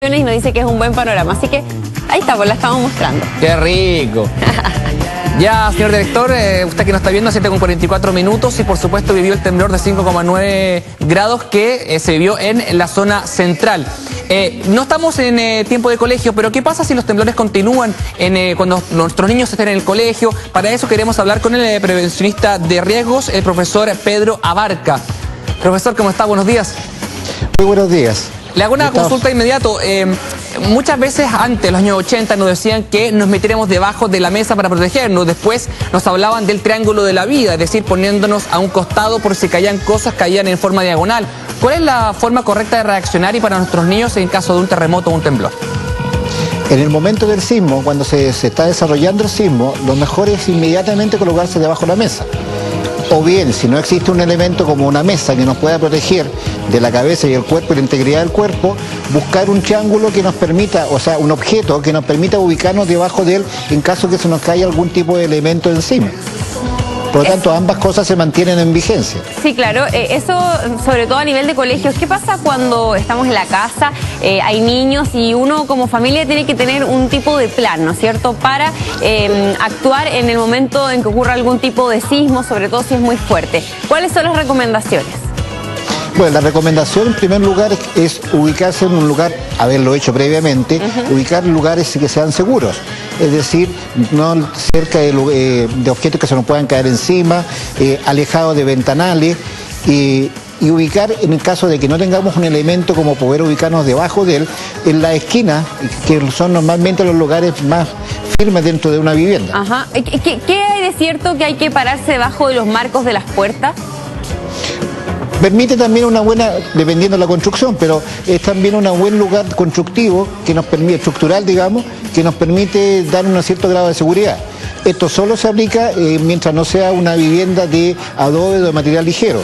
Y nos dice que es un buen panorama, así que ahí está, pues la estamos mostrando. ¡Qué rico! Ya, señor director, usted que nos está viendo, 7:44 minutos y por supuesto vivió el temblor de 5,9 grados que se vivió en la zona central. No estamos en tiempo de colegio, pero ¿qué pasa si los temblores continúan cuando nuestros niños estén en el colegio? Para eso queremos hablar con el prevencionista de riesgos, el profesor Pedro Abarca. Profesor, ¿cómo está? Buenos días. Muy buenos días. Le hago una consulta inmediato. Muchas veces antes, los años 80, nos decían que nos metiéramos debajo de la mesa para protegernos. Después nos hablaban del triángulo de la vida, es decir, poniéndonos a un costado por si caían cosas, caían en forma diagonal. ¿Cuál es la forma correcta de reaccionar y para nuestros niños en caso de un terremoto o un temblor? En el momento del sismo, cuando se está desarrollando el sismo, lo mejor es inmediatamente colocarse debajo de la mesa. O bien, si no existe un elemento como una mesa que nos pueda proteger de la cabeza y el cuerpo y la integridad del cuerpo, buscar un triángulo que nos permita, o sea, un objeto que nos permita ubicarnos debajo de él en caso que se nos caiga algún tipo de elemento encima. Por lo tanto, ambas cosas se mantienen en vigencia. Sí, claro. Eso, sobre todo a nivel de colegios. ¿Qué pasa cuando estamos en la casa, hay niños y uno como familia tiene que tener un tipo de plan, ¿no es cierto?, para actuar en el momento en que ocurra algún tipo de sismo, sobre todo si es muy fuerte. ¿Cuáles son las recomendaciones? Bueno, la recomendación en primer lugar es ubicarse en un lugar, haberlo hecho previamente, ubicar lugares que sean seguros. Es decir, no cerca de objetos que se nos puedan caer encima, alejados de ventanales y ubicar, en el caso de que no tengamos un elemento como poder ubicarnos debajo de él, en la esquina, que son normalmente los lugares más firmes dentro de una vivienda. Ajá. ¿Qué hay de cierto que hay que pararse debajo de los marcos de las puertas? Permite también una buena, dependiendo de la construcción, pero es también un buen lugar constructivo, que nos permite, estructural digamos, que nos permite dar un cierto grado de seguridad. Esto solo se aplica mientras no sea una vivienda de adobe o de material ligero,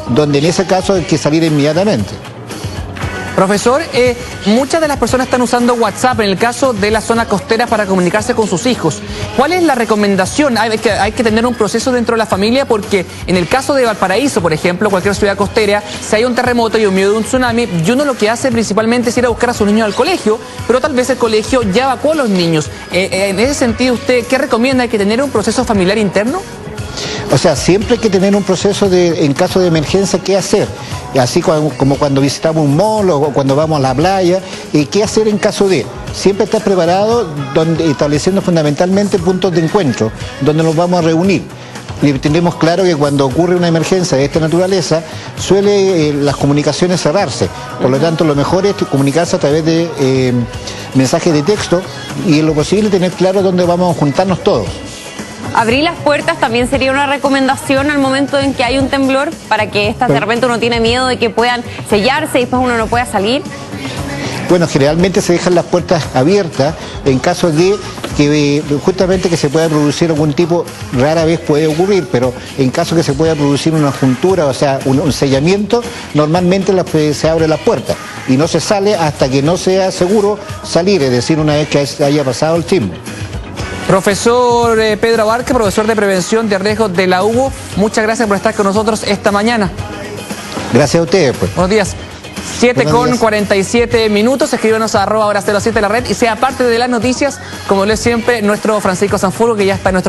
donde en ese caso hay que salir inmediatamente. Profesor, muchas de las personas están usando WhatsApp en el caso de la zona costera para comunicarse con sus hijos. ¿Cuál es la recomendación? Hay que tener un proceso dentro de la familia porque en el caso de Valparaíso, por ejemplo, cualquier ciudad costera, si hay un terremoto y un miedo de un tsunami, y uno lo que hace principalmente es ir a buscar a sus niños al colegio, pero tal vez el colegio ya evacuó a los niños. En ese sentido, ¿usted qué recomienda? ¿Hay que tener un proceso familiar interno? O sea, siempre hay que tener un proceso en caso de emergencia, qué hacer. Así como cuando visitamos un mall o cuando vamos a la playa, qué hacer en caso de. Siempre estar preparado, estableciendo fundamentalmente puntos de encuentro, donde nos vamos a reunir. Y tenemos claro que cuando ocurre una emergencia de esta naturaleza, suele las comunicaciones cerrarse. Por lo tanto, lo mejor es comunicarse a través de mensajes de texto y en lo posible tener claro dónde vamos a juntarnos todos. Abrir las puertas también sería una recomendación al momento en que hay un temblor, para que de repente uno tiene miedo de que puedan sellarse y después uno no pueda salir. Bueno, generalmente se dejan las puertas abiertas en caso de que justamente que se pueda producir algún tipo, rara vez puede ocurrir, pero en caso que se pueda producir una juntura, o sea, un sellamiento, normalmente se abre la puerta y no se sale hasta que no sea seguro salir, es decir, una vez que haya pasado el sismo. Profesor Pedro Abarca, profesor de prevención de riesgos de la UBO, muchas gracias por estar con nosotros esta mañana. Gracias a ustedes, pues. Buenos días. 7:47 minutos, escríbanos a @hora07 la red y sea parte de las noticias, como lo es siempre nuestro Francisco Sanfurgo, que ya está en nuestro